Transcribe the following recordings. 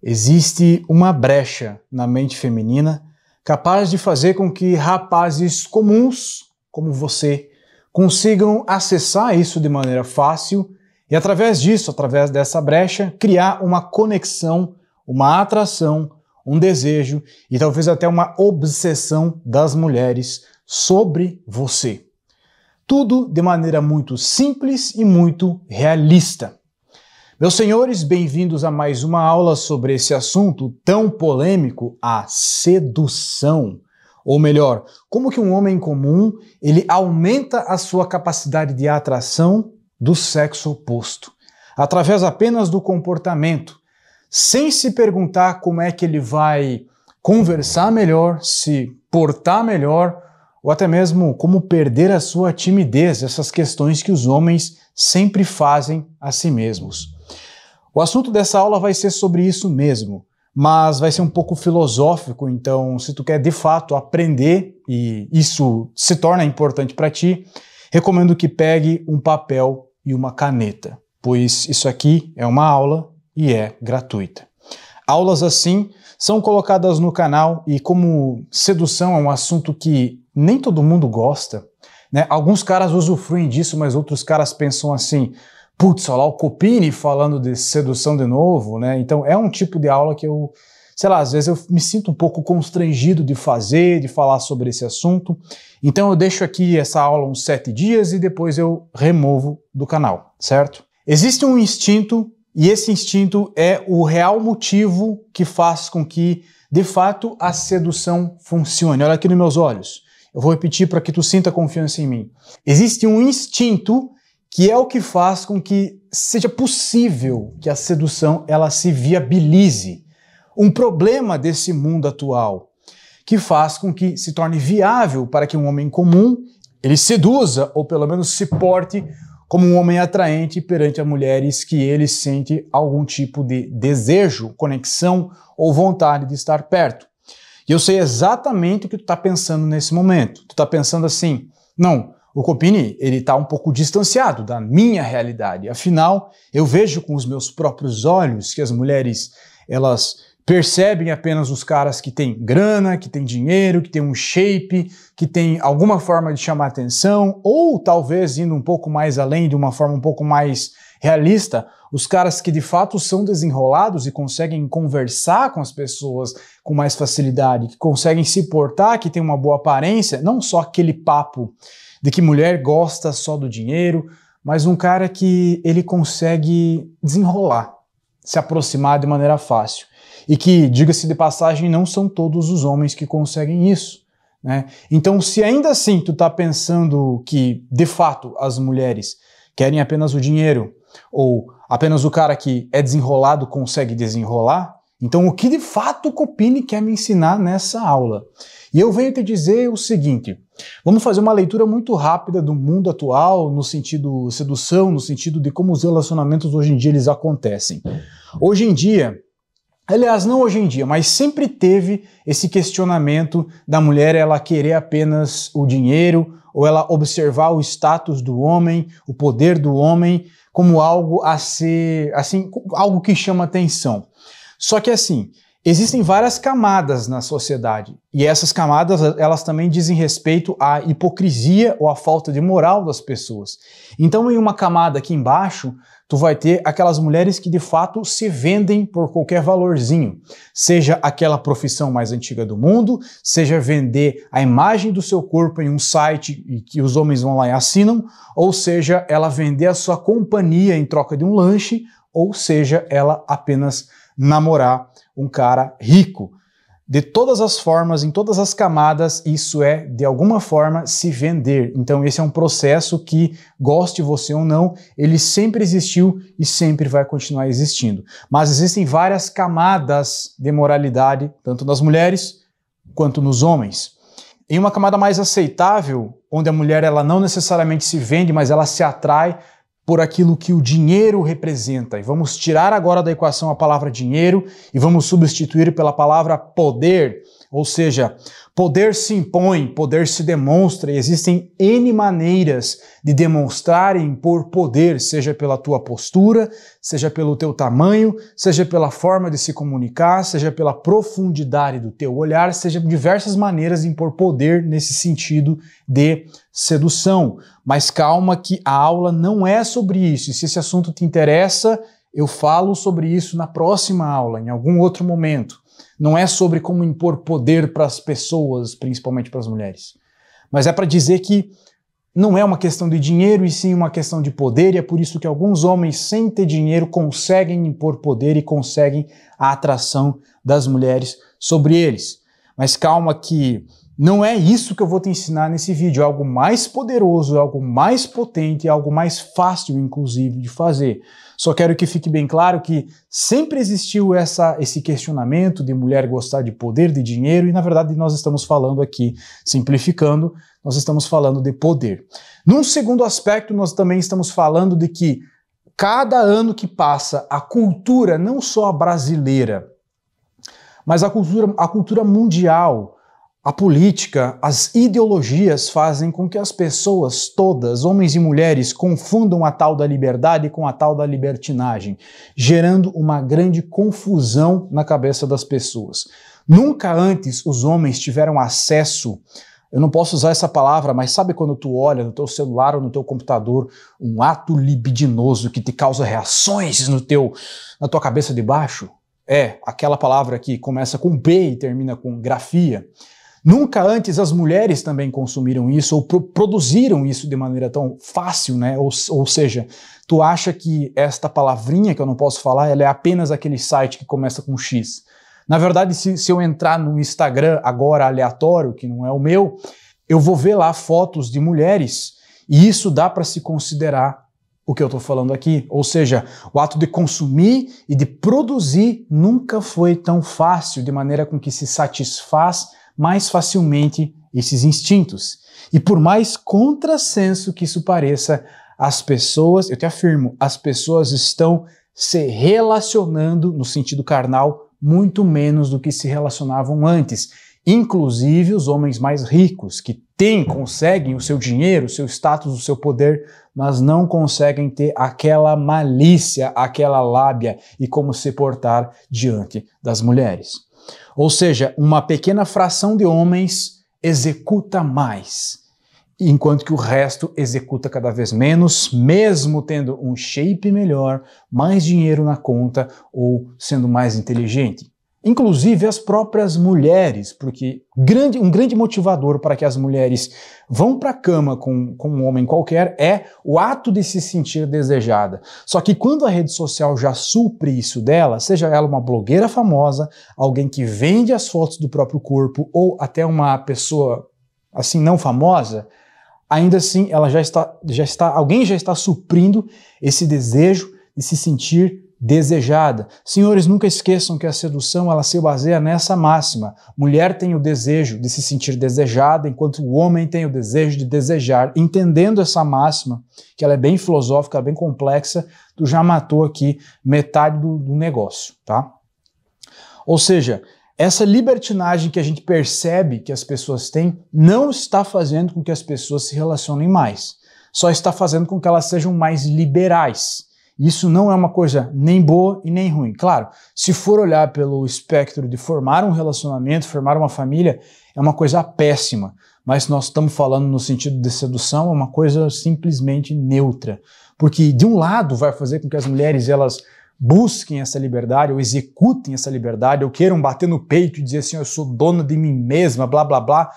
Existe uma brecha na mente feminina capaz de fazer com que rapazes comuns, como você, consigam acessar isso de maneira fácil e, através disso, através dessa brecha, criar uma conexão, uma atração, um desejo e talvez até uma obsessão das mulheres sobre você. Tudo de maneira muito simples e muito realista. Meus senhores, bem-vindos a mais uma aula sobre esse assunto tão polêmico, a sedução. Ou melhor, como que um homem comum, ele aumenta a sua capacidade de atração do sexo oposto, através apenas do comportamento, sem se perguntar como é que ele vai conversar melhor, se portar melhor, ou até mesmo como perder a sua timidez, essas questões que os homens sempre fazem a si mesmos. O assunto dessa aula vai ser sobre isso mesmo, mas vai ser um pouco filosófico, então se tu quer de fato aprender e isso se torna importante para ti, recomendo que pegue um papel e uma caneta, pois isso aqui é uma aula e é gratuita. Aulas assim são colocadas no canal e como sedução é um assunto que nem todo mundo gosta, né? Alguns caras usufruem disso, mas outros caras pensam assim, putz, olha lá o Copini falando de sedução de novo, né? Então é um tipo de aula que eu, sei lá, às vezes eu me sinto um pouco constrangido de fazer, de falar sobre esse assunto. Então eu deixo aqui essa aula uns 7 dias e depois eu removo do canal, certo? Existe um instinto e esse instinto é o real motivo que faz com que, de fato, a sedução funcione. Olha aqui nos meus olhos. Eu vou repetir para que tu sinta confiança em mim. Existe um instinto que é o que faz com que seja possível que a sedução ela se viabilize. Um problema desse mundo atual que faz com que se torne viável para que um homem comum ele seduza ou pelo menos se porte como um homem atraente perante a mulheres que ele sente algum tipo de desejo, conexão ou vontade de estar perto. E eu sei exatamente o que tu está pensando nesse momento. Tu está pensando assim, não, o Copini, ele está um pouco distanciado da minha realidade. Afinal, eu vejo com os meus próprios olhos que as mulheres, elas percebem apenas os caras que têm grana, que têm dinheiro, que têm um shape, que têm alguma forma de chamar atenção, ou talvez indo um pouco mais além, de uma forma um pouco mais realista, os caras que de fato são desenrolados e conseguem conversar com as pessoas com mais facilidade, que conseguem se portar, que têm uma boa aparência, não só aquele papo de que mulher gosta só do dinheiro, mas um cara que ele consegue desenrolar, se aproximar de maneira fácil. E que, diga-se de passagem, não são todos os homens que conseguem isso, né? Então, se ainda assim tu tá pensando que, de fato, as mulheres querem apenas o dinheiro, ou apenas o cara que é desenrolado consegue desenrolar, então o que de fato o Copini quer me ensinar nessa aula? E eu venho te dizer o seguinte, vamos fazer uma leitura muito rápida do mundo atual, no sentido sedução, no sentido de como os relacionamentos hoje em dia eles acontecem. Hoje em dia, aliás, não hoje em dia, mas sempre teve esse questionamento da mulher ela querer apenas o dinheiro, ou ela observar o status do homem, o poder do homem, como algo a ser, assim, algo que chama atenção. Só que assim, existem várias camadas na sociedade, e essas camadas, elas também dizem respeito à hipocrisia ou à falta de moral das pessoas. Então, em uma camada aqui embaixo, tu vai ter aquelas mulheres que de fato se vendem por qualquer valorzinho, seja aquela profissão mais antiga do mundo, seja vender a imagem do seu corpo em um site e que os homens vão lá e assinam, ou seja, ela vender a sua companhia em troca de um lanche, ou seja, ela apenas namorar um cara rico. De todas as formas, em todas as camadas, isso é, de alguma forma, se vender. Então esse é um processo que, goste você ou não, ele sempre existiu e sempre vai continuar existindo. Mas existem várias camadas de moralidade, tanto nas mulheres quanto nos homens. Em uma camada mais aceitável, onde a mulher ela não necessariamente se vende, mas ela se atrai por aquilo que o dinheiro representa. E vamos tirar agora da equação a palavra dinheiro e vamos substituir pela palavra poder. Ou seja, poder se impõe, poder se demonstra, e existem N maneiras de demonstrar e impor poder, seja pela tua postura, seja pelo teu tamanho, seja pela forma de se comunicar, seja pela profundidade do teu olhar, seja diversas maneiras de impor poder nesse sentido de sedução. Mas calma que a aula não é sobre isso, e se esse assunto te interessa, eu falo sobre isso na próxima aula, em algum outro momento. Não é sobre como impor poder para as pessoas, principalmente para as mulheres. Mas é para dizer que não é uma questão de dinheiro e sim uma questão de poder, e é por isso que alguns homens, sem ter dinheiro, conseguem impor poder e conseguem a atração das mulheres sobre eles. Mas calma que não é isso que eu vou te ensinar nesse vídeo, é algo mais poderoso, é algo mais potente, é algo mais fácil, inclusive, de fazer. Só quero que fique bem claro que sempre existiu esse questionamento de mulher gostar de poder, de dinheiro, e na verdade nós estamos falando aqui, simplificando, nós estamos falando de poder. Num segundo aspecto, nós também estamos falando de que cada ano que passa, a cultura, não só a brasileira, mas a cultura mundial, a política, as ideologias fazem com que as pessoas todas, homens e mulheres, confundam a tal da liberdade com a tal da libertinagem, gerando uma grande confusão na cabeça das pessoas. Nunca antes os homens tiveram acesso, eu não posso usar essa palavra, mas sabe quando tu olha no teu celular ou no teu computador um ato libidinoso que te causa reações na tua cabeça de baixo? É, aquela palavra que começa com P e termina com grafia. Nunca antes as mulheres também consumiram isso ou produziram isso de maneira tão fácil, né? Ou seja, tu acha que esta palavrinha que eu não posso falar, ela é apenas aquele site que começa com X. Na verdade, se eu entrar no Instagram agora aleatório, que não é o meu, eu vou ver lá fotos de mulheres e isso dá para se considerar o que eu estou falando aqui. Ou seja, o ato de consumir e de produzir nunca foi tão fácil, de maneira com que se satisfaz mais facilmente esses instintos. E por mais contrassenso que isso pareça, as pessoas, eu te afirmo, as pessoas estão se relacionando no sentido carnal muito menos do que se relacionavam antes. Inclusive os homens mais ricos, que conseguem o seu dinheiro, o seu status, o seu poder, mas não conseguem ter aquela malícia, aquela lábia e como se portar diante das mulheres. Ou seja, uma pequena fração de homens executa mais, enquanto que o resto executa cada vez menos, mesmo tendo um shape melhor, mais dinheiro na conta ou sendo mais inteligente. Inclusive as próprias mulheres, porque um grande motivador para que as mulheres vão para a cama com um homem qualquer é o ato de se sentir desejada. Só que quando a rede social já supre isso dela, seja ela uma blogueira famosa, alguém que vende as fotos do próprio corpo ou até uma pessoa assim não famosa, ainda assim ela alguém já está suprindo esse desejo de se sentir desejada. Senhores, nunca esqueçam que a sedução ela se baseia nessa máxima. Mulher tem o desejo de se sentir desejada, enquanto o homem tem o desejo de desejar. Entendendo essa máxima, que ela é bem filosófica, bem complexa, tu já matou aqui metade do negócio, tá? Ou seja, essa libertinagem que a gente percebe que as pessoas têm não está fazendo com que as pessoas se relacionem mais. Só está fazendo com que elas sejam mais liberais. Isso não é uma coisa nem boa e nem ruim. Claro, se for olhar pelo espectro de formar um relacionamento, formar uma família, é uma coisa péssima. Mas nós estamos falando no sentido de sedução, é uma coisa simplesmente neutra. Porque de um lado vai fazer com que as mulheres elas busquem essa liberdade, ou executem essa liberdade, ou queiram bater no peito e dizer assim, eu sou dona de mim mesma, blá blá blá.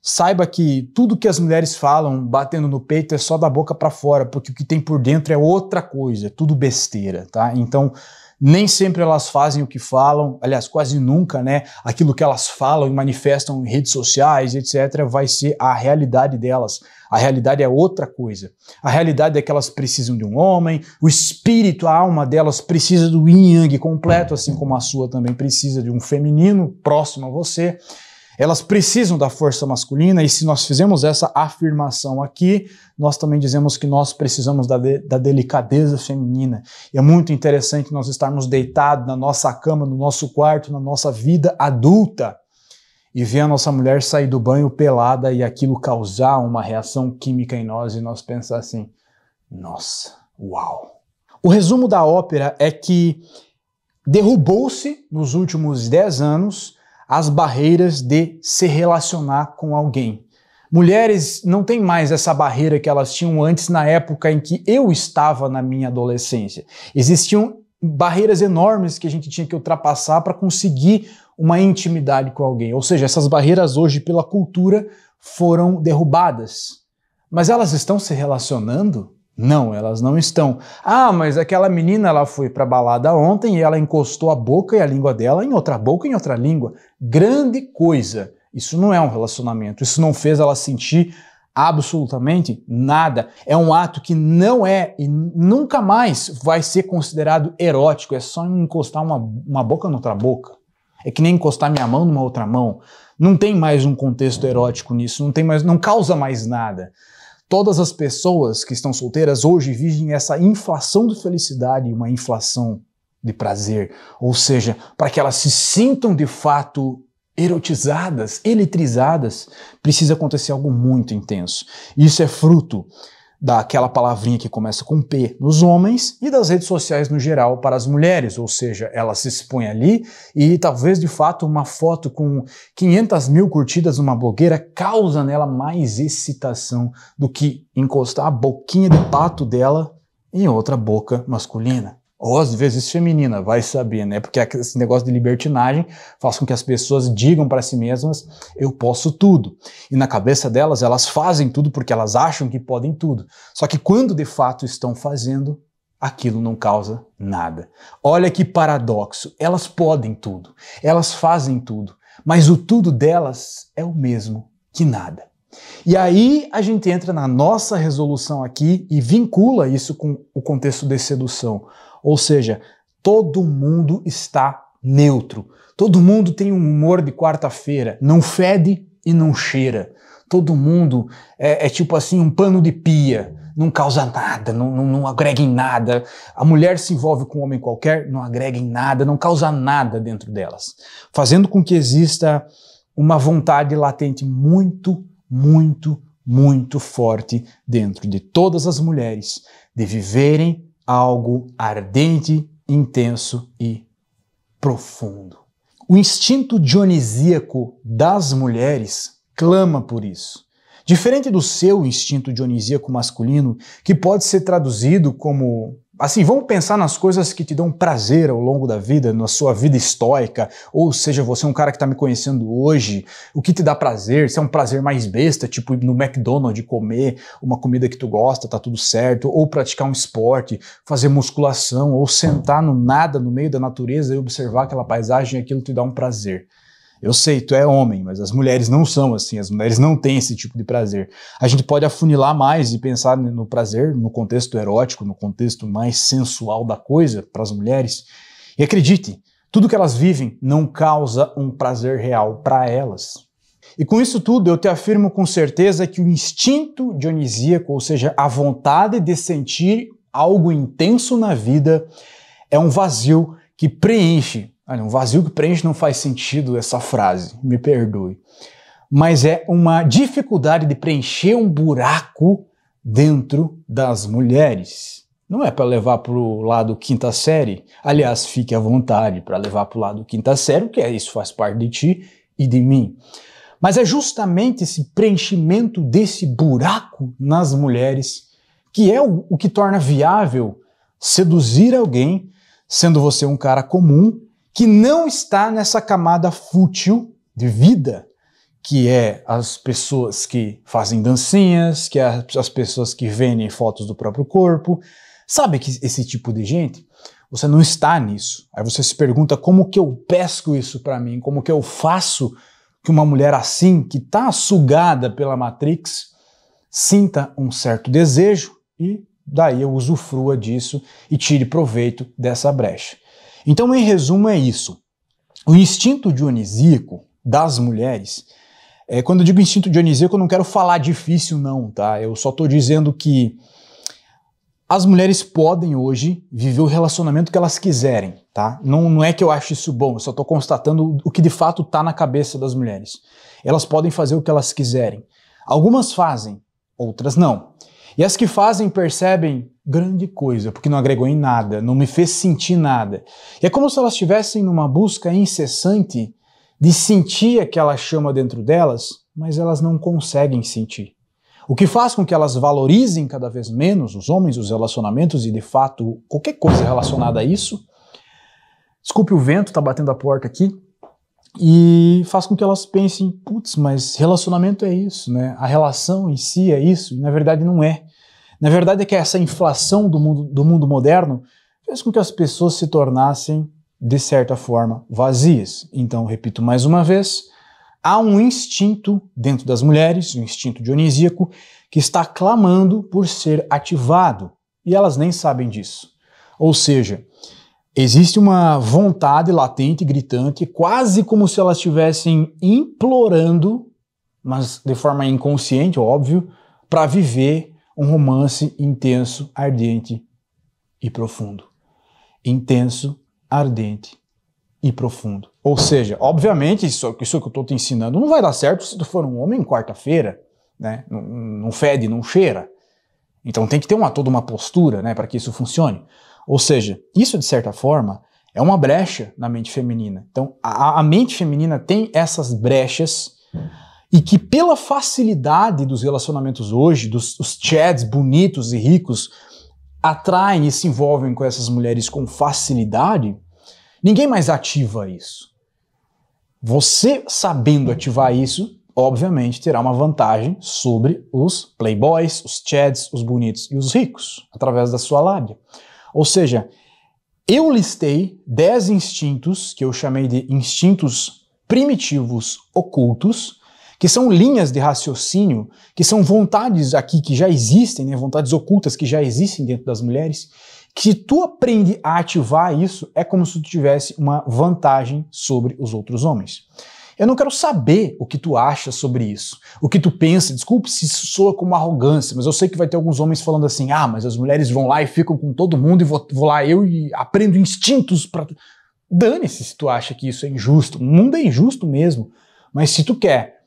Saiba que tudo que as mulheres falam batendo no peito é só da boca para fora, porque o que tem por dentro é outra coisa, é tudo besteira, tá? Então, nem sempre elas fazem o que falam, aliás, quase nunca, né? Aquilo que elas falam e manifestam em redes sociais, etc., vai ser a realidade delas. A realidade é outra coisa. A realidade é que elas precisam de um homem, o espírito, a alma delas precisa do yin yang completo, assim como a sua também precisa de um feminino próximo a você. Elas precisam da força masculina, e se nós fizermos essa afirmação aqui, nós também dizemos que nós precisamos da delicadeza feminina. E é muito interessante nós estarmos deitados na nossa cama, no nosso quarto, na nossa vida adulta, e ver a nossa mulher sair do banho pelada e aquilo causar uma reação química em nós e nós pensar assim, nossa, uau. O resumo da ópera é que derrubou-se nos últimos 10 anos as barreiras de se relacionar com alguém. Mulheres não têm mais essa barreira que elas tinham antes na época em que eu estava na minha adolescência. Existiam barreiras enormes que a gente tinha que ultrapassar para conseguir uma intimidade com alguém. Ou seja, essas barreiras hoje pela cultura foram derrubadas. Mas elas estão se relacionando? Não, elas não estão. Ah, mas aquela menina ela foi para a balada ontem e ela encostou a boca e a língua dela em outra boca e em outra língua. Grande coisa. Isso não é um relacionamento. Isso não fez ela sentir absolutamente nada. É um ato que não é e nunca mais vai ser considerado erótico. É só encostar uma boca noutra boca. É que nem encostar minha mão numa outra mão. Não tem mais um contexto erótico nisso. Não causa mais nada. Todas as pessoas que estão solteiras hoje vivem essa inflação de felicidade e uma inflação de prazer. Ou seja, para que elas se sintam de fato erotizadas, eletrizadas, precisa acontecer algo muito intenso. Isso é fruto daquela palavrinha que começa com P nos homens e das redes sociais no geral para as mulheres, ou seja, ela se expõe ali e talvez de fato uma foto com 500 mil curtidas numa blogueira causa nela mais excitação do que encostar a boquinha de pato dela em outra boca masculina. Ou às vezes feminina, vai saber, né? Porque esse negócio de libertinagem faz com que as pessoas digam para si mesmas, eu posso tudo. E na cabeça delas, elas fazem tudo porque elas acham que podem tudo. Só que quando de fato estão fazendo, aquilo não causa nada. Olha que paradoxo, elas podem tudo, elas fazem tudo, mas o tudo delas é o mesmo que nada. E aí a gente entra na nossa resolução aqui e vincula isso com o contexto de sedução. Ou seja, todo mundo está neutro. Todo mundo tem um humor de quarta-feira. Não fede e não cheira. Todo mundo é tipo assim um pano de pia. Não causa nada, não agrega em nada. A mulher se envolve com um homem qualquer, não agrega em nada, não causa nada dentro delas. Fazendo com que exista uma vontade latente muito, muito, muito forte dentro de todas as mulheres de viverem algo ardente, intenso e profundo. O instinto dionisíaco das mulheres clama por isso. Diferente do seu instinto dionisíaco masculino, que pode ser traduzido como... Assim, vamos pensar nas coisas que te dão prazer ao longo da vida, na sua vida estoica, ou seja, você é um cara que está me conhecendo hoje, o que te dá prazer, se é um prazer mais besta, tipo ir no McDonald's comer uma comida que tu gosta, tá tudo certo, ou praticar um esporte, fazer musculação, ou sentar no nada, no meio da natureza e observar aquela paisagem e aquilo te dá um prazer. Eu sei, tu é homem, mas as mulheres não são assim, as mulheres não têm esse tipo de prazer. A gente pode afunilar mais e pensar no prazer, no contexto erótico, no contexto mais sensual da coisa para as mulheres. E acredite, tudo que elas vivem não causa um prazer real para elas. E com isso tudo, eu te afirmo com certeza que o instinto dionisíaco, ou seja, a vontade de sentir algo intenso na vida, é um vazio que preenche. Olha, um vazio que preenche não faz sentido essa frase, me perdoe. Mas é uma dificuldade de preencher um buraco dentro das mulheres. Não é para levar para o lado quinta série. Aliás, fique à vontade para levar para o lado quinta série, porque isso faz parte de ti e de mim. Mas é justamente esse preenchimento desse buraco nas mulheres que é o que torna viável seduzir alguém, sendo você um cara comum, que não está nessa camada fútil de vida, que é as pessoas que fazem dancinhas, que é as pessoas que vendem fotos do próprio corpo. Sabe que esse tipo de gente? Você não está nisso. Aí você se pergunta como que eu pesco isso para mim, como que eu faço que uma mulher assim, que está sugada pela Matrix, sinta um certo desejo e daí eu usufrua disso e tire proveito dessa brecha. Então, em resumo, é isso. O instinto dionisíaco das mulheres, quando eu digo instinto dionisíaco, eu não quero falar difícil não, tá? Eu só estou dizendo que As mulheres podem hoje viver o relacionamento que elas quiserem, tá? Não é que eu acho isso bom, eu só estou constatando o que de fato está na cabeça das mulheres. Elas podem fazer o que elas quiserem. Algumas fazem, outras não. E as que fazem percebem grande coisa, porque não agregou em nada, não me fez sentir nada. E é como se elas estivessem numa busca incessante de sentir aquela chama dentro delas, mas elas não conseguem sentir. O que faz com que elas valorizem cada vez menos os homens, os relacionamentos e, de fato, qualquer coisa relacionada a isso. Desculpe o vento, tá batendo a porta aqui. E faz com que elas pensem, putz, mas relacionamento é isso, né? A relação em si é isso, e na verdade não é. Na verdade é que essa inflação do mundo moderno fez com que as pessoas se tornassem, de certa forma, vazias. Então, repito mais uma vez, há um instinto dentro das mulheres, um instinto dionisíaco, que está clamando por ser ativado, e elas nem sabem disso. Ou seja, existe uma vontade latente, gritante, quase como se elas estivessem implorando, mas de forma inconsciente, óbvio, para viver um romance intenso, ardente e profundo. Intenso, ardente e profundo. Ou seja, obviamente, isso que eu estou te ensinando não vai dar certo se tu for um homem quarta-feira, né? Não fede, não cheira. Então tem que ter toda uma postura, né, para que isso funcione. Ou seja, isso de certa forma é uma brecha na mente feminina. Então a mente feminina tem essas brechas e que pela facilidade dos relacionamentos hoje, os chads bonitos e ricos atraem e se envolvem com essas mulheres com facilidade, ninguém mais ativa isso. Você sabendo ativar isso, obviamente terá uma vantagem sobre os playboys, os chads, os bonitos e os ricos, através da sua lábia. Ou seja, eu listei 10 instintos, que eu chamei de instintos primitivos ocultos, que são linhas de raciocínio, que são vontades aqui que já existem, né, vontades ocultas que já existem dentro das mulheres, que se tu aprende a ativar isso, é como se tu tivesse uma vantagem sobre os outros homens. Eu não quero saber o que tu acha sobre isso, o que tu pensa, desculpe se isso soa como arrogância, mas eu sei que vai ter alguns homens falando assim, mas as mulheres vão lá e ficam com todo mundo e vou lá eu e aprendo instintos para... Dane-se se tu acha que isso é injusto, o mundo é injusto mesmo, mas se tu quer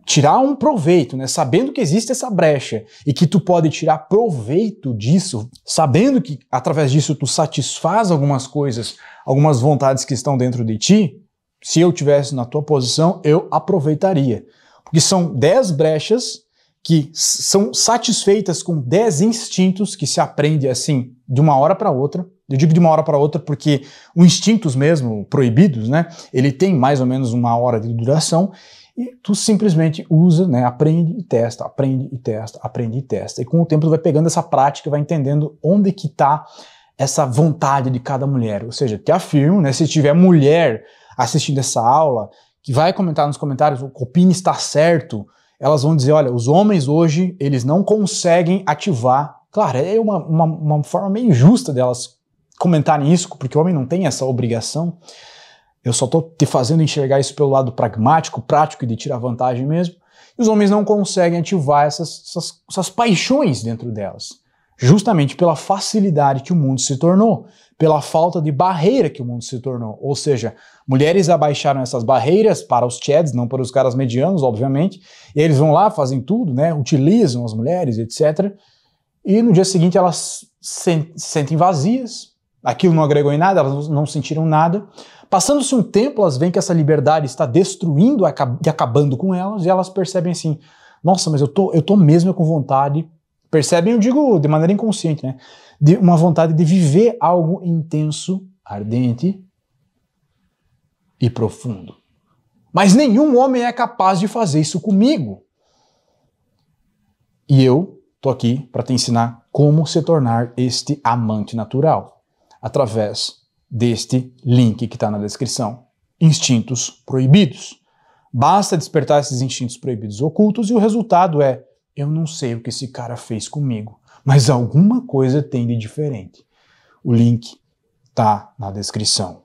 tirar um proveito, né, sabendo que existe essa brecha e que tu pode tirar proveito disso, sabendo que através disso tu satisfaz algumas coisas, algumas vontades que estão dentro de ti, se eu tivesse na tua posição, eu aproveitaria. Porque são 10 brechas que são satisfeitas com 10 instintos que se aprende assim, de uma hora para outra. Eu digo de uma hora para outra porque os instintos mesmo, proibidos, né, ele tem mais ou menos uma hora de duração e tu simplesmente usa, né, aprende e testa, aprende e testa, aprende e testa. E com o tempo tu vai pegando essa prática, vai entendendo onde que está essa vontade de cada mulher. Ou seja, te afirmo, né, se tiver mulher assistindo essa aula, que vai comentar nos comentários, o Copini está certo, elas vão dizer, olha, os homens hoje, eles não conseguem ativar. Claro, é uma forma meio injusta delas comentarem isso, porque o homem não tem essa obrigação. Eu só estou te fazendo enxergar isso pelo lado pragmático, prático e de tirar vantagem mesmo. E os homens não conseguem ativar essas paixões dentro delas, justamente pela facilidade que o mundo se tornou, pela falta de barreira que o mundo se tornou. Ou seja, mulheres abaixaram essas barreiras para os chads, não para os caras medianos, obviamente, e eles vão lá, fazem tudo, né, utilizam as mulheres, etc. E no dia seguinte elas se sentem vazias, aquilo não agregou em nada, elas não sentiram nada. Passando-se um tempo, elas veem que essa liberdade está destruindo e acabando com elas, e elas percebem assim, nossa, mas eu tô mesmo com vontade. Percebem, eu digo de maneira inconsciente, né? De uma vontade de viver algo intenso, ardente e profundo. Mas nenhum homem é capaz de fazer isso comigo. E eu tô aqui para te ensinar como se tornar este amante natural, através deste link que está na descrição. Instintos proibidos. Basta despertar esses instintos proibidos ocultos e o resultado é: eu não sei o que esse cara fez comigo, mas alguma coisa tem de diferente. O link tá na descrição.